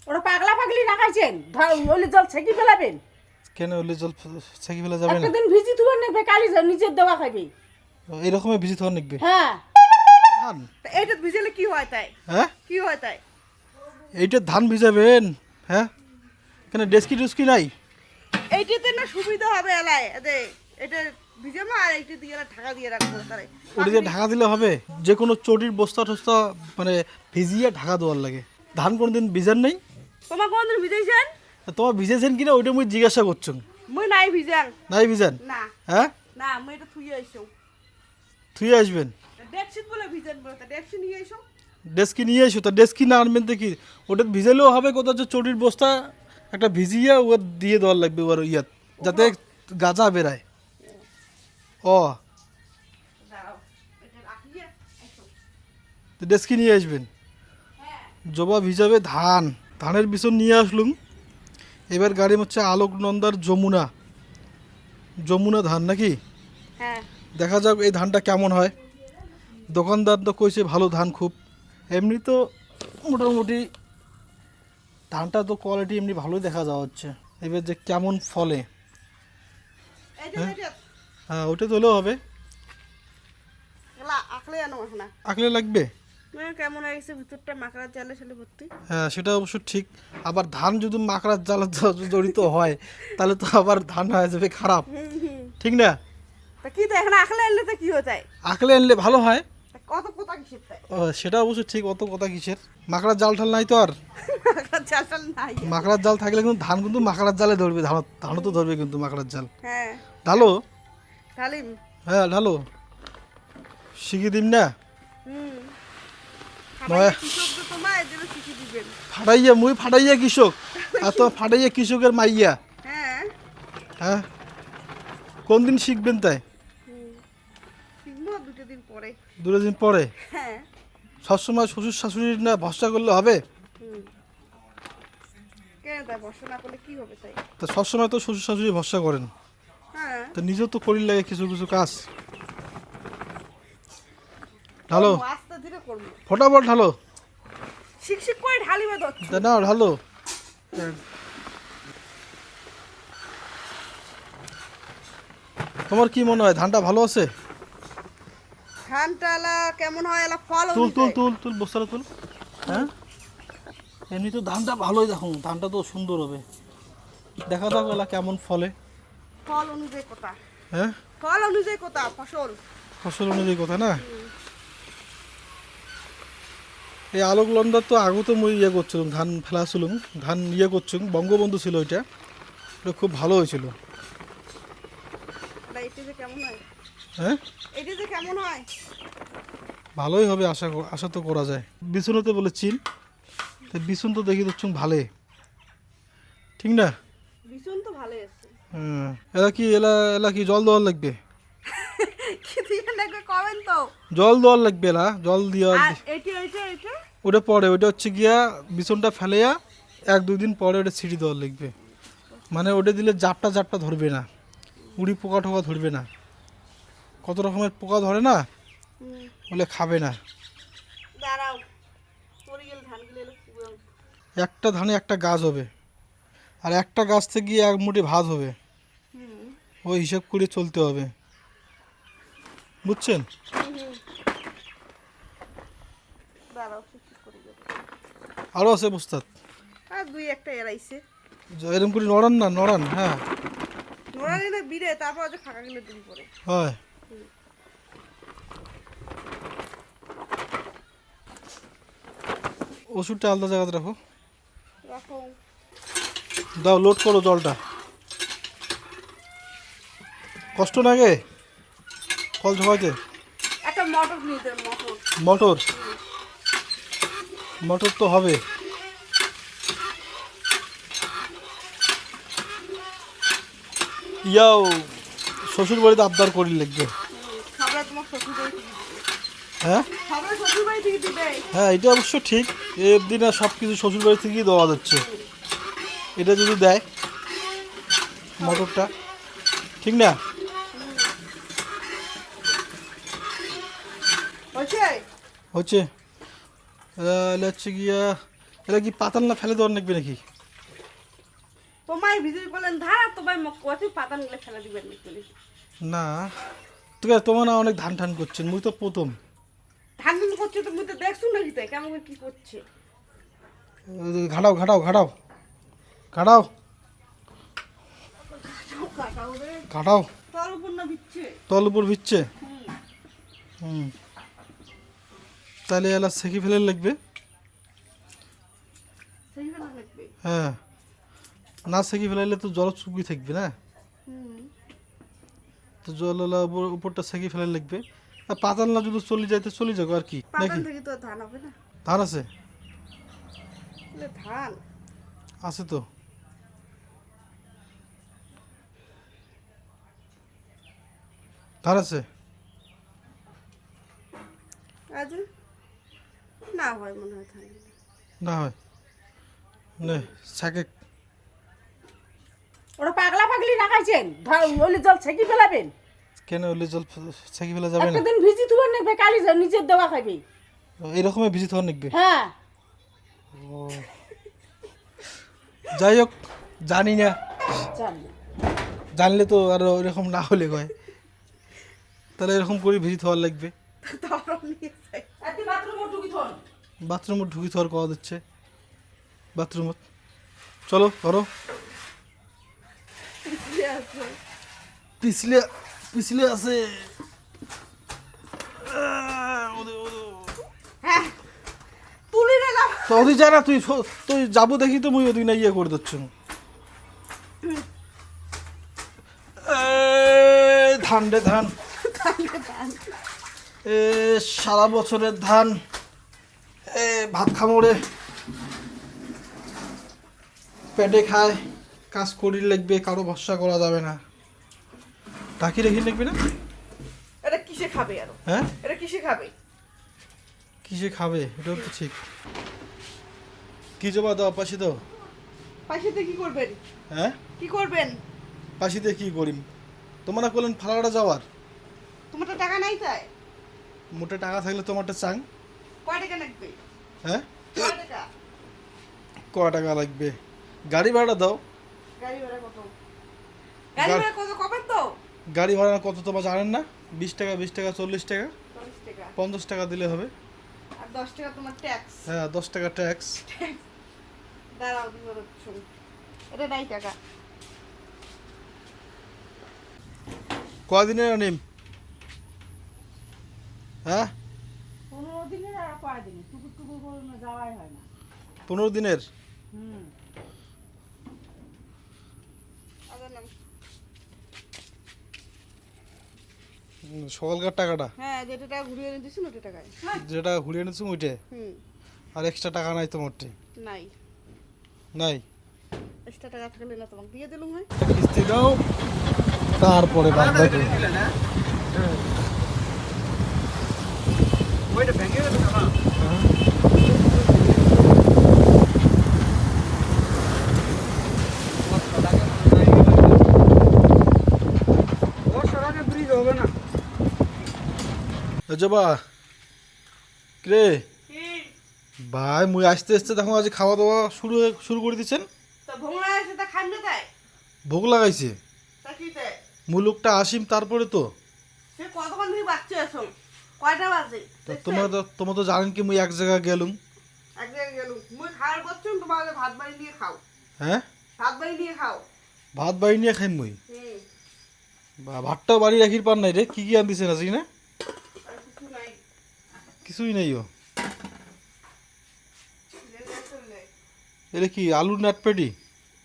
ওরা পাগলা পাগলি না খাইছেন ওলি জল ছেঁকি ফেলাবেন। কেন ওলি জল ছেঁকে ফেলা যাবে না? একটা দিন ভিজি থুবার নেবে কালি নিজের দেওয়া খাইবে। এরকমই ভিজি থাকা নিকবে। হ্যাঁ ধান এইটা ভিজালে কি হয় তাই? হ্যাঁ কি হয় তাই? এইটা ধান ভিজাবেন। হ্যাঁ কেন ডেস্কি টুস্কি নাই? এইটাতে না সুবিধা হবে এলায় এটা ভিজাবো আর এইটা দিয়ে ঢাকা দিয়ে রাখবো তারে। ওটা দিয়ে ঢাকা দিলে হবে? যে কোনো চটির বস্তা টস্তা মানে ভিজিয়ে ঢাকা দেওয়ার লাগে। ধান কোনোদিন ভিজান নেই? তোমার কোনদিন ভিজাইছেন? তোমার ভিজেছেন কিনা ওইটা মুই জিজ্ঞাসা করছো। মুই নাই ভিজাং। নাই ভিজান? না হ্যাঁ না মুই এটা থুই আইছো। থুয়ে আসবেন? ডেক্সিট বলে ভিজান বলে তা ডেক্সি নিয়ে আইছো। ডেস্কি নিয়ে এসো। তা ডেস্কি না আনবেন তো কি? ওটা ভিজাইলেও হবে, কোথাও যে চটির বস্তা একটা ভিজিয়ে ও দিয়ে দেওয়ার লাগবে ওর ইয়াত, যাতে গাজা বেরায়। ও দাঁড়াও এটা রাখিয়ে আইছো। তো ডেস্কি নিয়ে আসবেন। জবা ভিজাবে ধান, ধানের বিচন নিয়ে আসলুম। এবার গাড়ি হচ্ছে আলোকনন্দার যমুনা, যমুনা ধান নাকি? হ্যাঁ দেখা যাক এই ধানটা কেমন হয়। দোকানদার তো কইছে ভালো ধান খুব। এমনি তো মোটামুটি ধানটা তো কোয়ালিটি এমনি ভালোই দেখা যাওয়া হচ্ছে। এবার যে কেমন ফলে, এইটা এইটা হ্যাঁ ওটা তো হলেও হবে। এলা আকলে আনো না। আকলে লাগবে? কেমন হয়ে গেছে ভিতরটা মাকড়ার জালে সালে ভর্তি। হ্যাঁ সেটা অবশ্য ঠিক। আবার ধান যদি মাকড়ার জালে জড়িত হয় তাহলে তো আবার ধান হয়ে যাবে খারাপ, ঠিক না? তা কি তো এখন আকলে আনলে তো কি হতে? আকলে আনলে ভালো হয়। কত কথা কিসের তাই? ও, সেটা অবশ্য ঠিক। অত কথা কিসের? মাকড়ার জাল ঠাল নাই তো আর। মাকড়ার জাল নাই। মাকড়ার জাল থাকলে কিন্তু ধান কিন্তু মাকড়ার জালে ধরবে। ধানও তো ধরবে কিন্তু মাকড়ার জাল। হ্যাঁ ঢালো। ঢালিম। হ্যাঁ ঢালো, শিখিয়ে দিন না। হুম নয় কৃষক তো তোমার এর জন্য শিখিয়ে দিবেন। ফাটাইয়া মুই ফাটাইয়া কৃষক আর তো ফাটাইয়া কৃষকের মাইয়া। হ্যাঁ হ্যাঁ কোন দিন শিখবেন তাই? শিখবো দুটো দিন পরে। দুটো দিন পরে? হ্যাঁ সবসময় শ্বশুর শাশুড়ির না ভরসা করলে হবে? কেন তাই বর্ষা না করলে কি হবে তাই? তা সবসময় তো শ্বশুর শাশুড়ি ভরসা করেন, হ্যাঁ তা নিজেও তো করির লাগে কিছু কিছু কাজ। ঢালো, করবো, আস্তে ধীরে করবো। ফটাফট ঢালো। শিক করে ঢালিবে তো। তা না ঢালো। তোমার কি মনে হয় ধানটা ভালো আছে? ধানটা এলা কেমন হয় এলা ফল তুল তুল অনুযায়ী। তুল তুল বস্তাটা তুল। হ্যাঁ এমনি তো ধানটা ভালোই, দেখো ধানটা তো সুন্দর হবে। দেখা যাক এলা কেমন ফলে। ফল অনুযায়ী কথা। হ্যাঁ ফল অনুযায়ী কথা ফসল। ফসল অনুযায়ী কথা না। এই আলোক লন্ডার তো আগে তো মুই ইয়ে করছিলাম, ধান ফেলাছিলাম, ধান ইয়ে করছিলাম, বঙ্গবন্ধু ছিল ওইটা, ওটা খুব ভালো হয়েছিল। এলা এটা যে কেমন হয়? হ্যাঁ এটা যে কেমন হয়? ভালোই হবে, আশা তো করা যায়। বিছুনতে বলে চিন, তো বিছুন তো দেখি তো ভালে, ঠিক না? ভীষণ তো ভালোই আছে। হ্যাঁ এলা কি জল দেওয়ার লাগবে? কি দিয়ে লাগবে কবেন তো? জল দেওয়ার লাগবে, এলা জল দিয়ে আর এটা ওটা পরে, ওটা হচ্ছে গিয়া বিছনটা ফেলেয়া 1-2 দিন পরে ওটা ছিটি দেওয়ার লাগবে। মানে ওটা দিলে জাপটা জাপটা ধরবে না, উড়ি পোকা টোকা ধরবে না। কত রকমের পোকা ধরে না, বলে খাবে না। দাঁড়াও পরে গেলে ধানগুলো এলো পুরো। একটা ধানে একটা গাছ হবে, আর একটা গাছ থেকে এক মুঠি ভাত হবে। ওই হিসাব করে চলতে হবে, বুঝছেন? দাঁড়াও ঠিক করে দেবো। আরও আছে বস্তাত, আর দুই একটা এড়াইছে। এরকম করে নড়ান না, নড়ান। হ্যাঁ নোড়ালি না বিড়ে তারপর হচ্ছে ফাঁকা গেলে দিন পরে। হয়। ওষুধটা আলাদা জায়গাতে রাখো। রাখো। দাও, লোড করো জলটা। কষ্ট লাগে কল ঝোঁকাইতে? একটা মটর নিতে মটর। মোটর, মোটর তো হবে। ইয়াও শ্বশুর বাড়িতে আবদার করি লাগবে। সবাই তোমার শ্বশুর বাড়ি থেকে দিবে। হ্যাঁ সবাই শ্বশুর বাড়ি থেকে দিবে। হ্যাঁ এটা অবশ্য ঠিক। এই অবধি না সব কিছু শ্বশুর বাড়ি থেকেই দেওয়া যাচ্ছে। এটা যদি দেয় মোটরটা, ঠিক না? হচ্ছে হচ্ছে হচ্ছে গিয়া এটা কি পাতাল না ফেলে দেওয়ার নাকবে নাকি? তোমায় ভিজিয়ে বলেন ধান আর তোমায় কত পাতা নিলে ফেলা দিবেন নাকি? না ঠিক আছে, তোমার না অনেক ধান ঠান করছেন, মুই তো প্রথম। ধান ধান করছে তুমি তো দেখছো নাকি তাই কেমন করে কি করছে? ঘাটাও ঘাটাও ঘাটাও ঘাটাও কাকাও রে ঘাটাও, তলপূর্ণ বিচ্ছে। তল উপর ভিজছে। হুম হুম, তাহলে এলা সেকি ফেলে লাগবে। সেই ভালো লাগবে। হ্যাঁ, না সেকি ফেলাইলে তো জল চুপি থাকবে না, হুম তো জল এলা উপরটা সেকি ফেলে লাগবে। আর পাতাল না যদি চলে যাইতে চলে যাবো আর কি পাতান নাকি? থেকে তো আর ধান হবে না। ধান আছে? বলে ধান আছে তো। ধান আছে? আজ না হয় মনে হয় ধান। না হয় নে সাকে। ওরা পাগলা পাগলি না খাইছেন ওলি জল ছেঁকি ফেলাবেন। কেন হলে জল সেকি ফেলা যাবে না? একটা দিন ভিজি তুবার নেবে কালি নিজের দেওয়া খাইবে। এরকমই ভিজিত হওয়ার নাকবে। হ্যাঁ যাই হোক, জানি না, জানি। জানলে তো আর এরকম না হলে কয়, তাহলে এরকম করে ভিজিত হওয়ার লাগবে। তারও নিয়ে যাই। একদিন বাথরুমে ঢুকি থন। বাথরুমে ঢুকি থাকার কথা দিচ্ছে বাথরুমত। চলো ধরো, কি আছে? পিছলে পিছলে আছে। হ্যাঁ তুলি নিলাম। তো ওদিক যা না, তুই যাবো দেখি তো মুই ওদিক না ইয়ে করে দিচ্ছ। ধান রে ধান, এ সারা বছরের ধান, এ ভাত খামড়ে পেটে খায়, কাজ করি লাগবে, কারো ভরসা করা যাবে না। টাকি রেখে লাগবে না? এটা কিসে খাবে আরো? হ্যাঁ, এটা কিসে খাবে? কিসে খাবে এটাও তো ঠিক। কি জবা দাও, পাশে দাও। পাশিতে কি করবেন? হ্যাঁ, কি করবেন? পাশিতে কি করিম? তোমরা বলেন ফালাড়া যাওয়ার, তোমার তো টাকা নাই তাই? মোটে টাকা থাকলে তোমারটা চাং। কয় টাকা লাগবে? হ্যাঁ, কয় টাকা? ক টাকা লাগবে? গাড়ি ভাড়া দাও। গাড়ি ভাড়া কত? গাড়ি ভাড়া কত কবেন তো? গাড়ি ভাড়া কত তোমরা জানেন না? 20 টাকা, 20 টাকা, 40 টাকা, 40 টাকা 50 টাকা দিলে হবে। আর 10 টাকা তোমার ট্যাক্স। হ্যাঁ, 10 টাকা ট্যাক্স। দাঁড়াও দিব শুন। এটা নাই টাকা। কদিনের নিম? হ্যাঁ, 15 দিনের আর কয় দিন টুকুর টুকুর করে যাওয়াই হয় না। 15 দিনের। হুম আদার নাম। সকালকার টাকাটা হ্যাঁ যেটা টাকা ঘুরিয়ে এনে দিছি ওটা টাকায়। যেটা ঘুরিয়ে এনেছো ওইটা, হুম আর এক্সট্রা টাকা নাই তোমারটি? নাই। নাই। এক্সট্রা টাকা থাকলে না তোমাকে দিয়ে দিলুম হয়। কিস্তি দাও, তারপরে বাদ বাকি। জবা রে ভাই, মুই আসতে আসতে দেখো আজ খাওয়া দাওয়া শুরু করে দিচ্ছেন। তো ভোংলা আছে তা খান না তাই? ভোগ লাগাইছে তা কি তাই? মুই লোকটা আসিম তারপরে তো। সে কতক্ষণ থেকে বাচ্চা আছো? কয়টা বাজে? তোমরা তো জানেন কি মুই এক জায়গায় গেলুম। এক জায়গায় গেলুম। মুই খাওয়ার করছুন তোমার ভাত বাড়ি নিয়ে খাও। হ্যাঁ, ভাত বাড়ি নিয়ে খাও। ভাত বাড়ি নিয়ে খাইম মুই। হুম বা ভাতটাও বাড়ি রাখির পার নাই রে, কি কি আন দিছে না না? আর কিছু নাই। কিছুই নাই। ও চলে এটা কি আলুর নাট পেটি?